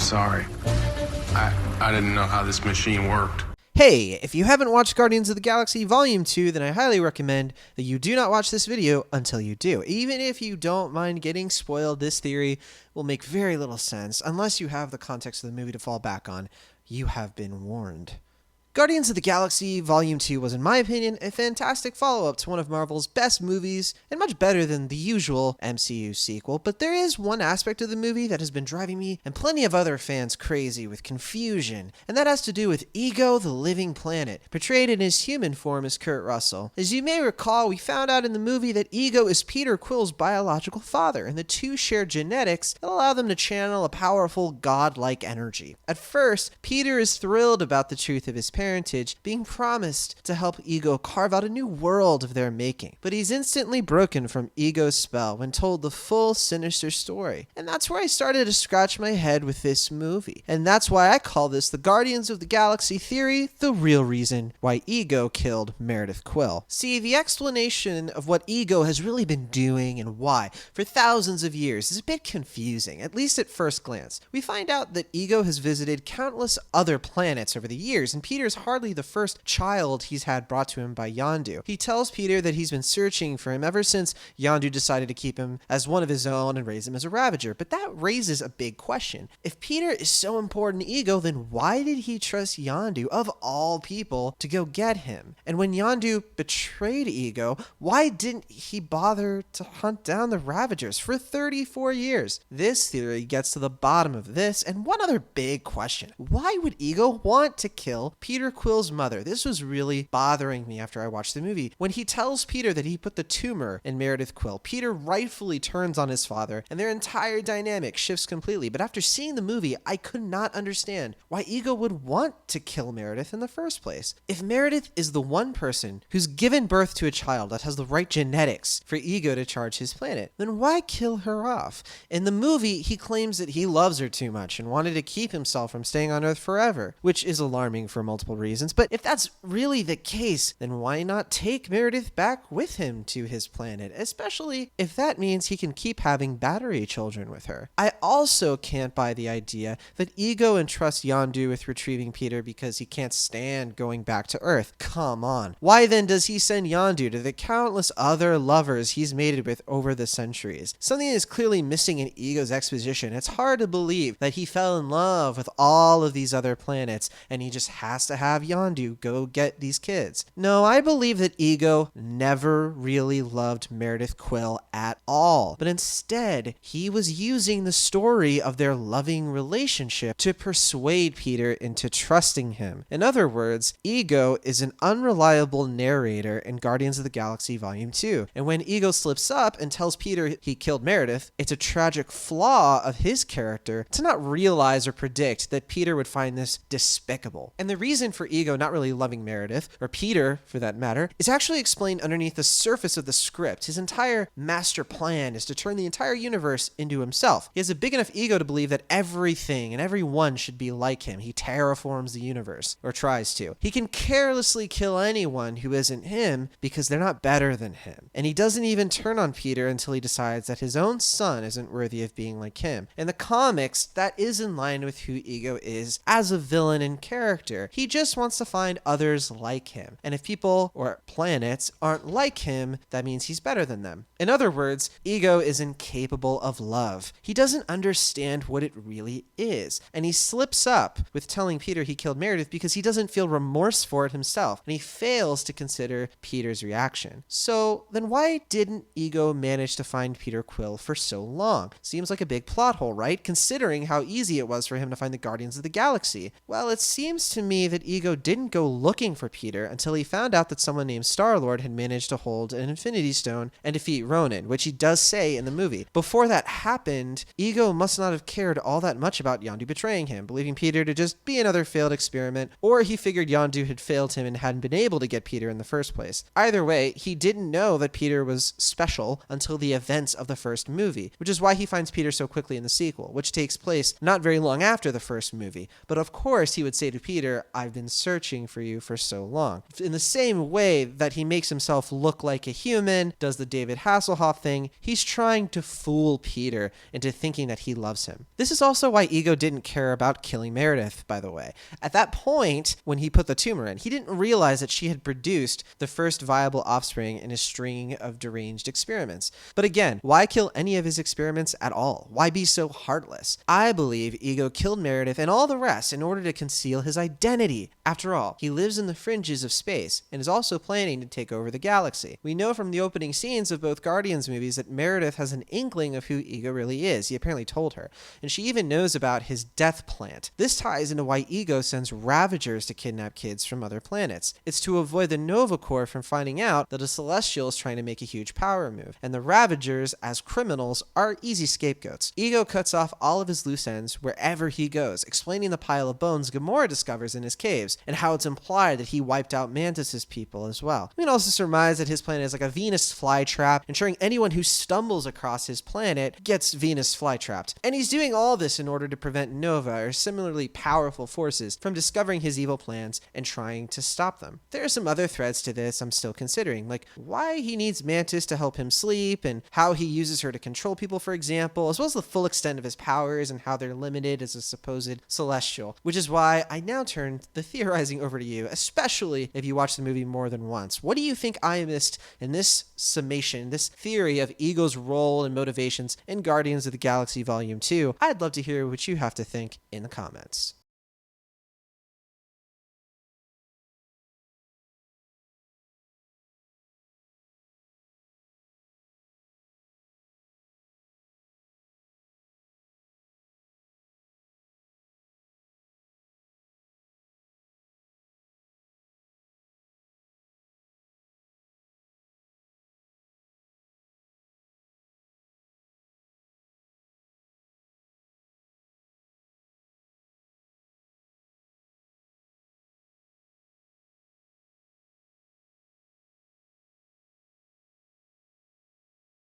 sorry. I didn't know how this machine worked. Hey, if you haven't watched Guardians of the Galaxy Volume 2, then I highly recommend that you do not watch this video until you do. Even if you don't mind getting spoiled, this theory will make very little sense unless you have the context of the movie to fall back on. You have been warned. Guardians of the Galaxy Volume 2 was, in my opinion, a fantastic follow-up to one of Marvel's best movies, and much better than the usual MCU sequel, but there is one aspect of the movie that has been driving me and plenty of other fans crazy with confusion, and that has to do with Ego the Living Planet, portrayed in his human form as Kurt Russell. As you may recall, we found out in the movie that Ego is Peter Quill's biological father, and the two share genetics that allow them to channel a powerful godlike energy. At first, Peter is thrilled about the truth of his parentage being promised to help Ego carve out a new world of their making. But he's instantly broken from Ego's spell when told the full sinister story. And that's where I started to scratch my head with this movie. And that's why I call this the Guardians of the Galaxy theory, the real reason why Ego killed Meredith Quill. See, the explanation of what Ego has really been doing and why for thousands of years is a bit confusing, at least at first glance. We find out that Ego has visited countless other planets over the years, and Peter's hardly the first child he's had brought to him by Yondu. He tells Peter that he's been searching for him ever since Yondu decided to keep him as one of his own and raise him as a Ravager. But that raises a big question. If Peter is so important to Ego, then why did he trust Yondu, of all people, to go get him? And when Yondu betrayed Ego, why didn't he bother to hunt down the Ravagers for 34 years? This theory gets to the bottom of this, and one other big question. Why would Ego want to kill Peter Quill's mother? This was really bothering me after I watched the movie. When he tells Peter that he put the tumor in Meredith Quill, Peter rightfully turns on his father, and their entire dynamic shifts completely. But after seeing the movie, I could not understand why Ego would want to kill Meredith in the first place. If Meredith is the one person who's given birth to a child that has the right genetics for Ego to charge his planet, then why kill her off? In the movie, he claims that he loves her too much and wanted to keep himself from staying on Earth forever, which is alarming for multiple reasons. But if that's really the case, then why not take Meredith back with him to his planet, especially if that means he can keep having battery children with her? I also can't buy the idea that Ego entrusts Yondu with retrieving Peter because he can't stand going back to Earth. Come on. Why then does he send Yondu to the countless other lovers he's mated with over the centuries? Something is clearly missing in Ego's exposition. It's hard to believe that he fell in love with all of these other planets and he just has to have Yondu go get these kids. No, I believe that Ego never really loved Meredith Quill at all, but instead he was using the story of their loving relationship to persuade Peter into trusting him. In other words, Ego is an unreliable narrator in Guardians of the Galaxy Volume 2, and when Ego slips up and tells Peter he killed Meredith, it's a tragic flaw of his character to not realize or predict that Peter would find this despicable. And the reason for Ego not really loving Meredith, or Peter for that matter, is actually explained underneath the surface of the script. His entire master plan is to turn the entire universe into himself. He has a big enough ego to believe that everything and everyone should be like him. He terraforms the universe, or tries to. He can carelessly kill anyone who isn't him because they're not better than him. And he doesn't even turn on Peter until he decides that his own son isn't worthy of being like him. In the comics, that is in line with who Ego is as a villain and character. He just wants to find others like him. And if people or planets aren't like him, that means he's better than them. In other words, Ego is incapable of love. He doesn't understand what it really is. And he slips up with telling Peter he killed Meredith because he doesn't feel remorse for it himself. And he fails to consider Peter's reaction. So then why didn't Ego manage to find Peter Quill for so long? Seems like a big plot hole, right? Considering how easy it was for him to find the Guardians of the Galaxy. Well, it seems to me that Ego didn't go looking for Peter until he found out that someone named Star-Lord had managed to hold an Infinity Stone and defeat Ronan, which he does say in the movie. Before that happened, Ego must not have cared all that much about Yondu betraying him, believing Peter to just be another failed experiment, or he figured Yondu had failed him and hadn't been able to get Peter in the first place. Either way, he didn't know that Peter was special until the events of the first movie, which is why he finds Peter so quickly in the sequel, which takes place not very long after the first movie. But of course he would say to Peter, "I've been searching for you for so long. In the same way that he makes himself look like a human, does the David Hasselhoff thing, he's trying to fool Peter into thinking that he loves him. This is also why Ego didn't care about killing Meredith, by the way. At that point, when he put the tumor in, he didn't realize that she had produced the first viable offspring in a string of deranged experiments. But again, why kill any of his experiments at all? Why be so heartless? I believe Ego killed Meredith and all the rest in order to conceal his identity. After all, he lives in the fringes of space and is also planning to take over the galaxy. We know from the opening scenes of both Guardians movies that Meredith has an inkling of who Ego really is. He apparently told her. And she even knows about his death plant. This ties into why Ego sends Ravagers to kidnap kids from other planets. It's to avoid the Nova Corps from finding out that a Celestial is trying to make a huge power move. And the Ravagers, as criminals, are easy scapegoats. Ego cuts off all of his loose ends wherever he goes, explaining the pile of bones Gamora discovers in his caves, and how it's implied that he wiped out Mantis's people as well. We can also surmise that his planet is like a Venus flytrap, ensuring anyone who stumbles across his planet gets Venus flytrapped. And he's doing all this in order to prevent Nova or similarly powerful forces from discovering his evil plans and trying to stop them. There are some other threads to this I'm still considering, like why he needs Mantis to help him sleep, and how he uses her to control people, for example, as well as the full extent of his powers and how they're limited as a supposed Celestial, which is why I now turn the theorizing over to you, especially if you watch the movie more than once. What do you think I missed in this summation, this theory of Ego's role and motivations in Guardians of the Galaxy Volume 2? I'd love to hear what you have to think in the comments.